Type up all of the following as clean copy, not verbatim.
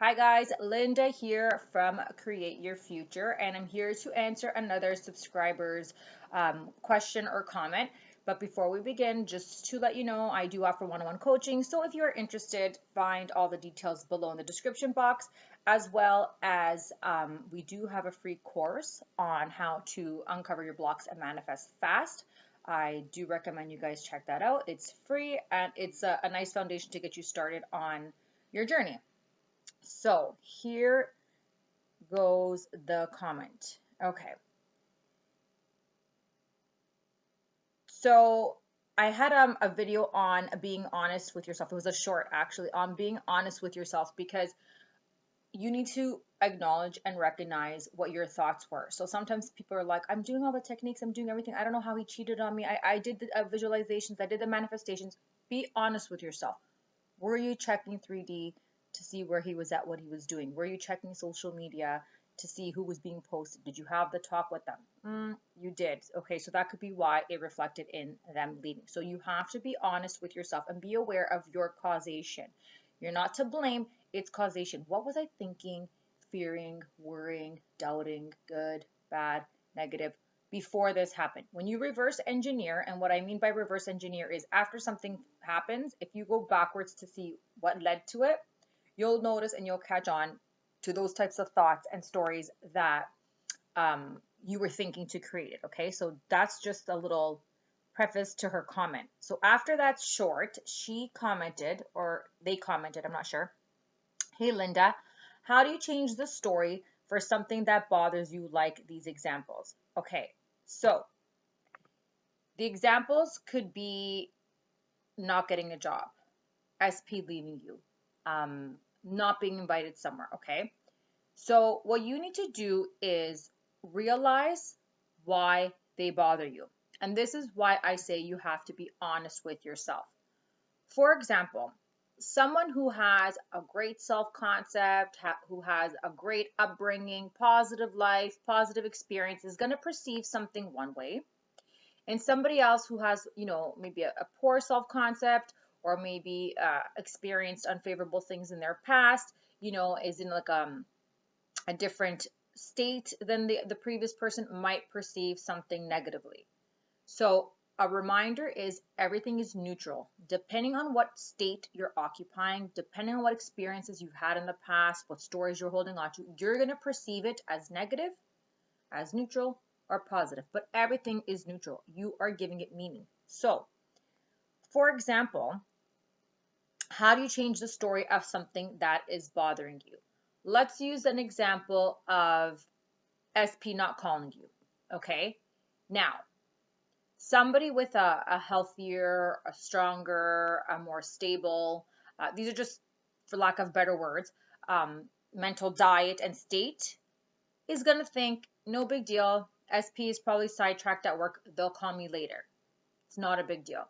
Hi guys, Linda here from Create Your Future, and I'm here to answer another subscriber's question or comment. But before we begin, just to let you know, I do offer one-on-one coaching. So if you're interested, find all the details below in the description box, as well as we do have a free course on how to uncover your blocks and manifest fast. I do recommend you guys check that out. It's free and it's a nice foundation to get you started on your journey. So here goes the comment. Okay. So I had a video on being honest with yourself. It was a short actually on being honest with yourself because you need to acknowledge and recognize what your thoughts were. So sometimes people are like, I'm doing all the techniques, I'm doing everything. I don't know how he cheated on me. I did the visualizations, I did the manifestations. Be honest with yourself. Were you checking 3D to see where he was at, what he was doing? Were you checking social media to see who was being posted? Did you have the talk with them? You did. Okay, so that could be why it reflected in them leaving. So you have to be honest with yourself and be aware of your causation. You're not to blame, it's causation. What was I thinking, fearing, worrying, doubting, good, bad, negative, before this happened? When you reverse engineer, and what I mean by reverse engineer is after something happens, if you go backwards to see what led to it, you'll notice and you'll catch on to those types of thoughts and stories that you were thinking to create it. Okay, so that's just a little preface to her comment. So after that short, she commented, or they commented, I'm not sure. Hey Linda, how do you change the story for something that bothers you, like these examples? Okay, so the examples could be not getting a job, SP leaving you, not being invited somewhere, okay? So what you need to do is realize why they bother you. And this is why I say you have to be honest with yourself. For example, someone who has a great self-concept, who has a great upbringing, positive life, positive experience, is going to perceive something one way. And somebody else who has, maybe a poor self-concept or maybe experienced unfavorable things in their past, is in like a different state than the previous person, might perceive something negatively. So a reminder is everything is neutral. Depending on what state you're occupying, depending on what experiences you've had in the past, what stories you're holding on to, you're going to perceive it as negative, as neutral, or positive. But everything is neutral. You are giving it meaning. So, for example, how do you change the story of something that is bothering you? Let's use an example of SP not calling you. Okay. Now, somebody with a healthier, a stronger, a more stable, these are just, for lack of better words, mental diet and state, is going to think, no big deal. SP is probably sidetracked at work. They'll call me later. It's not a big deal.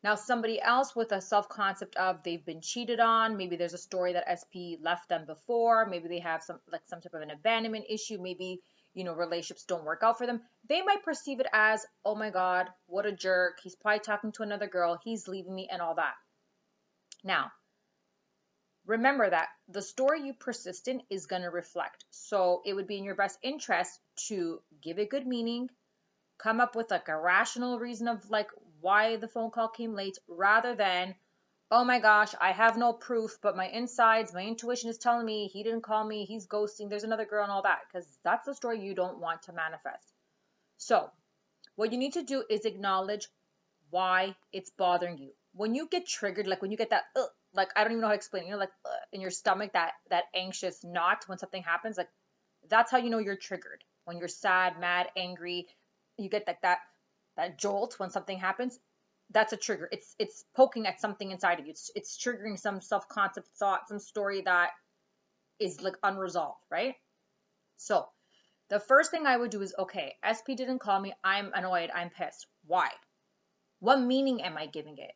Now, somebody else with a self-concept of they've been cheated on, maybe there's a story that SP left them before, maybe they have some type of an abandonment issue, maybe, relationships don't work out for them. They might perceive it as, oh my God, what a jerk. He's probably talking to another girl. He's leaving me and all that. Now, remember that the story you persist in is going to reflect. So it would be in your best interest to give it good meaning, come up with like a rational reason of like why the phone call came late, rather than, oh my gosh, I have no proof, but my insides, my intuition is telling me he didn't call me, he's ghosting, there's another girl and all that, because that's the story you don't want to manifest. So what you need to do is acknowledge why it's bothering you. When you get triggered, like when you get that, like I don't even know how to explain it, like in your stomach, that anxious knot when something happens, like that's how you know you're triggered. When you're sad, mad, angry, you get like that jolt when something happens. That's a trigger. It's poking at something inside of you. It's triggering some self-concept thought, some story that is like unresolved, right? So the first thing I would do is, okay, SP didn't call me. I'm annoyed. I'm pissed. Why? What meaning am I giving it?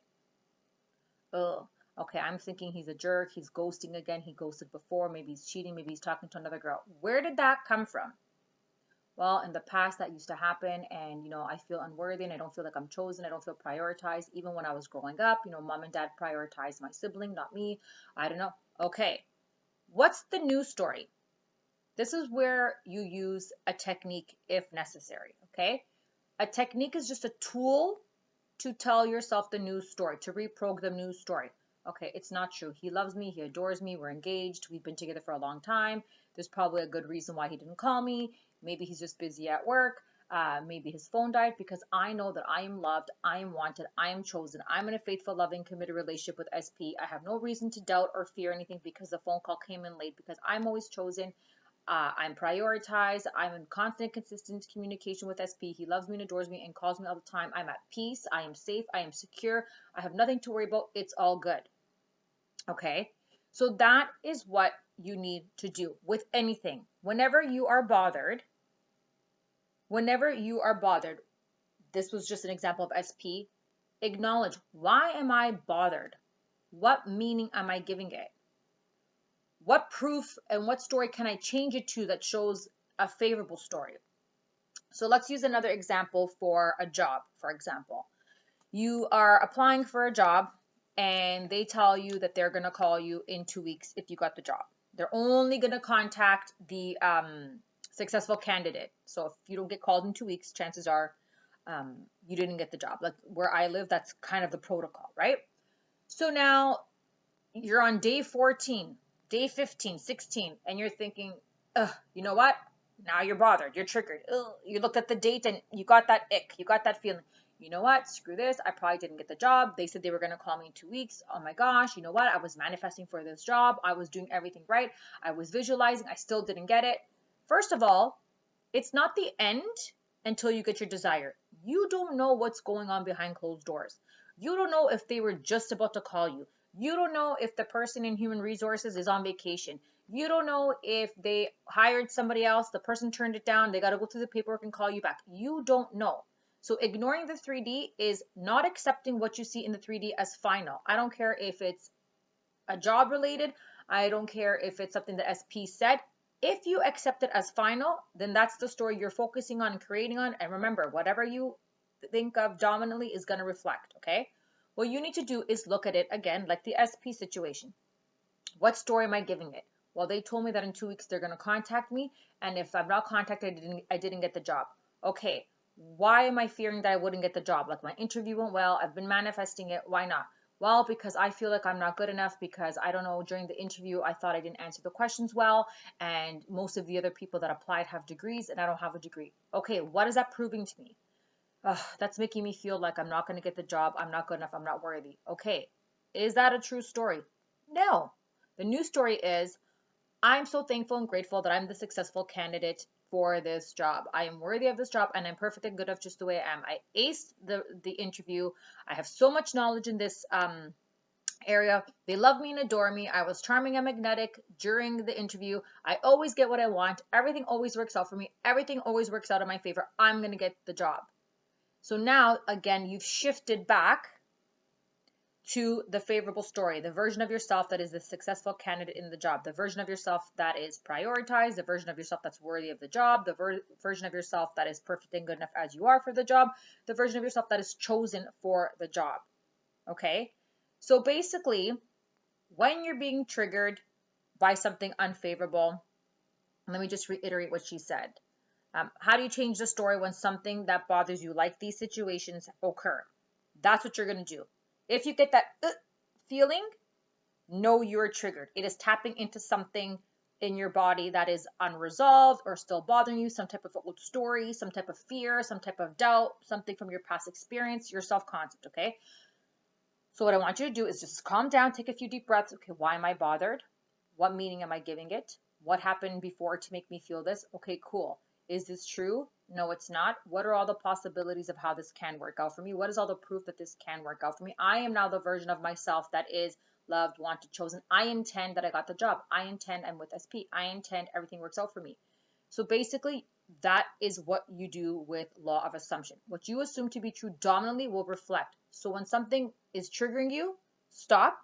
Oh, okay, I'm thinking he's a jerk. He's ghosting again. He ghosted before. Maybe he's cheating. Maybe he's talking to another girl. Where did that come from? Well, in the past that used to happen, and I feel unworthy and I don't feel like I'm chosen. I don't feel prioritized. Even when I was growing up, mom and dad prioritized my sibling, not me. I don't know. Okay, What's the new story? This is where you use a technique if necessary, okay? A technique is just a tool to tell yourself the news story, to reprogram the news story. Okay, it's not true. He loves me. He adores me. We're engaged. We've been together for a long time. There's probably a good reason why he didn't call me. Maybe he's just busy at work. Maybe his phone died, because I know that I am loved. I am wanted. I am chosen. I'm in a faithful, loving, committed relationship with SP. I have no reason to doubt or fear anything because the phone call came in late, because I'm always chosen. I'm prioritized. I'm in constant, consistent communication with SP. He loves me and adores me and calls me all the time. I'm at peace. I am safe. I am secure. I have nothing to worry about. It's all good. Okay? So that is what you need to do with anything. Whenever you are bothered, this was just an example of SP, acknowledge, why am I bothered? What meaning am I giving it? What proof and what story can I change it to that shows a favorable story? So let's use another example for a job. For example, you are applying for a job and they tell you that they're going to call you in 2 weeks if you got the job. They're only going to contact the successful candidate. So if you don't get called in 2 weeks, chances are you didn't get the job. Like where I live, that's kind of the protocol, right? So now you're on day 14. Day 15, 16, and you're thinking, you know what? Now you're bothered. You're triggered. Ugh. You looked at the date and you got that ick. You got that feeling. You know what? Screw this. I probably didn't get the job. They said they were going to call me in 2 weeks. Oh my gosh. You know what? I was manifesting for this job. I was doing everything right. I was visualizing. I still didn't get it. First of all, it's not the end until you get your desire. You don't know what's going on behind closed doors. You don't know if they were just about to call you. You don't know if the person in human resources is on vacation. You don't know if they hired somebody else, the person turned it down, they got to go through the paperwork and call you back. You don't know. So ignoring the 3D is not accepting what you see in the 3D as final. I don't care if it's a job related. I don't care if it's something that SP said. If you accept it as final, then that's the story you're focusing on and creating on. And remember, whatever you think of dominantly is going to reflect, okay? What you need to do is look at it again, like the SP situation. What story am I giving it? Well, they told me that in 2 weeks they're going to contact me, and if I'm not contacted, I didn't get the job. Okay, why am I fearing that I wouldn't get the job? Like my interview went well, I've been manifesting it, why not? Well, because I feel like I'm not good enough, because I don't know, during the interview I thought I didn't answer the questions well, and most of the other people that applied have degrees and I don't have a degree. Okay, what is that proving to me? That's making me feel like I'm not going to get the job. I'm not good enough. I'm not worthy. Okay. Is that a true story? No. The new story is, I'm so thankful and grateful that I'm the successful candidate for this job. I am worthy of this job and I'm perfect and good enough just the way I am. I aced the interview. I have so much knowledge in this area. They love me and adore me. I was charming and magnetic during the interview. I always get what I want. Everything always works out for me. Everything always works out in my favor. I'm going to get the job. So now, again, you've shifted back to the favorable story, the version of yourself that is the successful candidate in the job, the version of yourself that is prioritized, the version of yourself that's worthy of the job, the version of yourself that is perfect and good enough as you are for the job, the version of yourself that is chosen for the job. Okay? So basically, when you're being triggered by something unfavorable, let me just reiterate what she said. How do you change the story when something that bothers you, like these situations, occur? That's what you're going to do. If you get that feeling, know you're triggered. It is tapping into something in your body that is unresolved or still bothering you, some type of old story, some type of fear, some type of doubt, something from your past experience, your self-concept, okay? So what I want you to do is just calm down, take a few deep breaths. Okay, why am I bothered? What meaning am I giving it? What happened before to make me feel this? Okay, cool. Is this true? No, it's not. What are all the possibilities of how this can work out for me? What is all the proof that this can work out for me? I am now the version of myself that is loved, wanted, chosen. I intend that I got the job. I intend I'm with SP. I intend everything works out for me. So basically, that is what you do with law of assumption. What you assume to be true dominantly will reflect. So when something is triggering you, stop,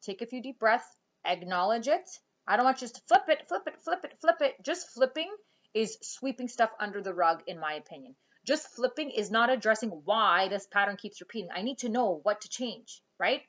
take a few deep breaths, acknowledge it. I don't want you to just flip it, flip it, flip it, flip it. Just flipping is sweeping stuff under the rug, in my opinion. Just flipping is not addressing why this pattern keeps repeating. I need to know what to change, right?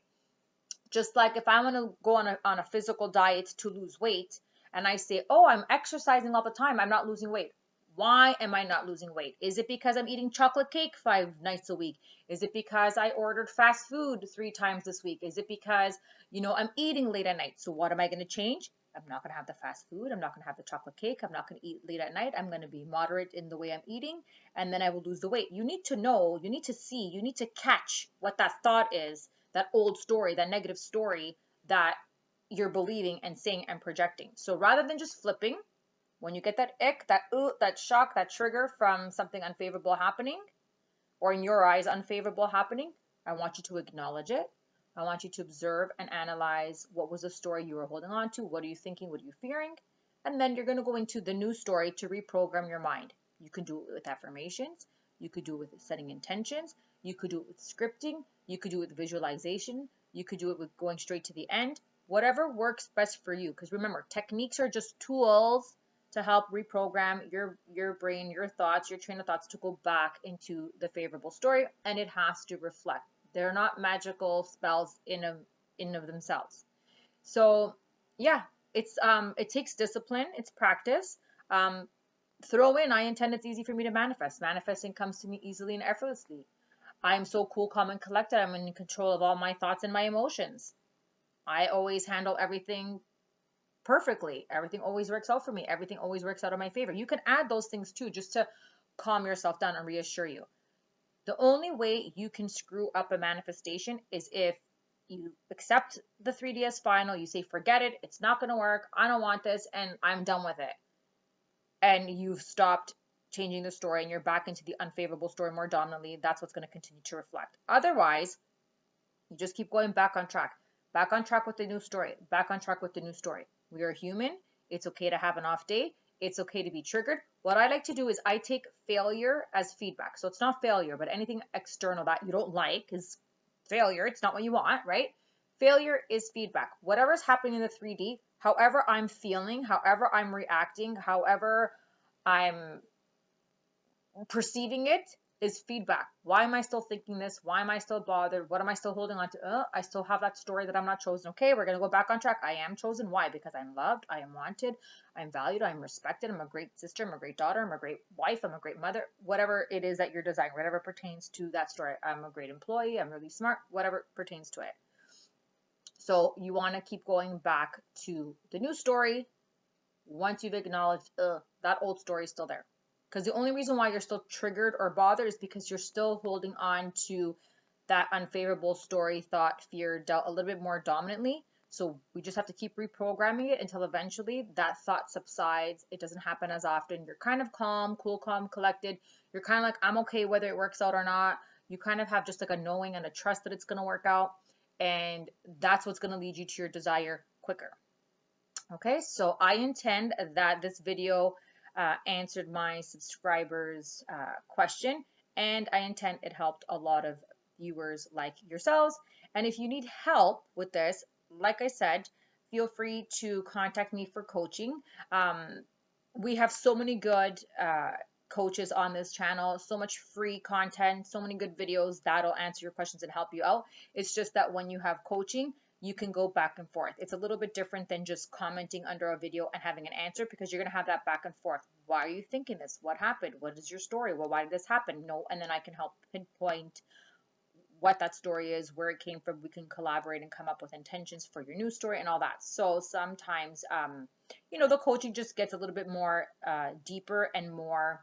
Just like if I want to go on a physical diet to lose weight and I say, oh, I'm exercising all the time, I'm not losing weight. Why am I not losing weight? Is it because I'm eating chocolate cake 5 nights a week? Is it because I ordered fast food 3 times this week? Is it because, I'm eating late at night? So what am I going to change? I'm not going to have the fast food. I'm not going to have the chocolate cake. I'm not going to eat late at night. I'm going to be moderate in the way I'm eating, and then I will lose the weight. You need to know, you need to see, you need to catch what that thought is, that old story, that negative story that you're believing and saying and projecting. So rather than just flipping, when you get that ick, that that shock, that trigger from something unfavorable happening, or in your eyes unfavorable happening, I want you to acknowledge it. I want you to observe and analyze what was the story you were holding on to, what are you thinking, what are you fearing, and then you're going to go into the new story to reprogram your mind. You can do it with affirmations, you could do it with setting intentions, you could do it with scripting, you could do it with visualization, you could do it with going straight to the end, whatever works best for you. Because remember, techniques are just tools to help reprogram your brain, your thoughts, your train of thoughts to go back into the favorable story, and it has to reflect. They're not magical spells in of themselves. So yeah, it takes discipline, it's practice. Throw in, I intend it's easy for me to manifest. Manifesting comes to me easily and effortlessly. I'm so cool, calm, and collected. I'm in control of all my thoughts and my emotions. I always handle everything perfectly. Everything always works out for me. Everything always works out in my favor. You can add those things too, just to calm yourself down and reassure you. The only way you can screw up a manifestation is if you accept the 3DS final, you say, forget it, it's not going to work, I don't want this, and I'm done with it. And you've stopped changing the story and you're back into the unfavorable story more dominantly. That's what's going to continue to reflect. Otherwise, you just keep going back on track with the new story, back on track with the new story. We are human. It's okay to have an off day. It's okay to be triggered. What I like to do is I take failure as feedback. So it's not failure, but anything external that you don't like is failure. It's not what you want, right? Failure is feedback. Whatever's happening in the 3D, however I'm feeling, however I'm reacting, however I'm perceiving it, is feedback. Why am I still thinking this? Why am I still bothered? What am I still holding on to? I still have that story that I'm not chosen. Okay, we're going to go back on track. I am chosen. Why? Because I'm loved. I am wanted. I'm valued. I'm respected. I'm a great sister. I'm a great daughter. I'm a great wife. I'm a great mother. Whatever it is that you're desiring, whatever pertains to that story. I'm a great employee. I'm really smart. Whatever pertains to it. So you want to keep going back to the new story once you've acknowledged that old story is still there. Because the only reason why you're still triggered or bothered is because you're still holding on to that unfavorable story, thought, fear, doubt a little bit more dominantly. So we just have to keep reprogramming it until eventually that thought subsides. It doesn't happen as often. You're kind of calm, cool, calm, collected. You're kind of like, I'm okay whether it works out or not. You kind of have just like a knowing and a trust that it's going to work out. And that's what's going to lead you to your desire quicker. Okay, so I intend that this video answered my subscribers' question, and I intend it helped a lot of viewers like yourselves. And if you need help with this, like I said, feel free to contact me for coaching. We have so many good coaches on this channel, so much free content, so many good videos that'll answer your questions and help you out. It's just that when you have coaching, you can go back and forth. It's a little bit different than just commenting under a video and having an answer, because you're going to have that back and forth. Why are you thinking this? What happened? What is your story? Well, why did this happen? No, and then I can help pinpoint what that story is, where it came from. We can collaborate and come up with intentions for your new story and all that. So sometimes, the coaching just gets a little bit more deeper and more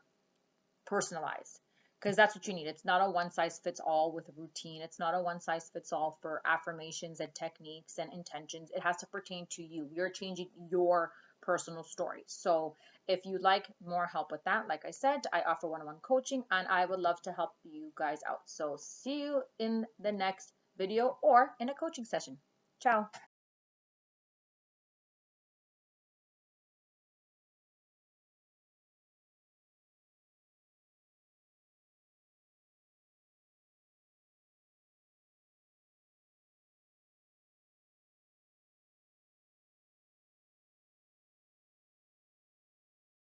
personalized, because that's what you need. It's not a one size fits all with a routine. It's not a one size fits all for affirmations and techniques and intentions. It has to pertain to you. You're changing your personal story. So if you'd like more help with that, like I said, I offer one-on-one coaching, and I would love to help you guys out. So see you in the next video or in a coaching session. Ciao.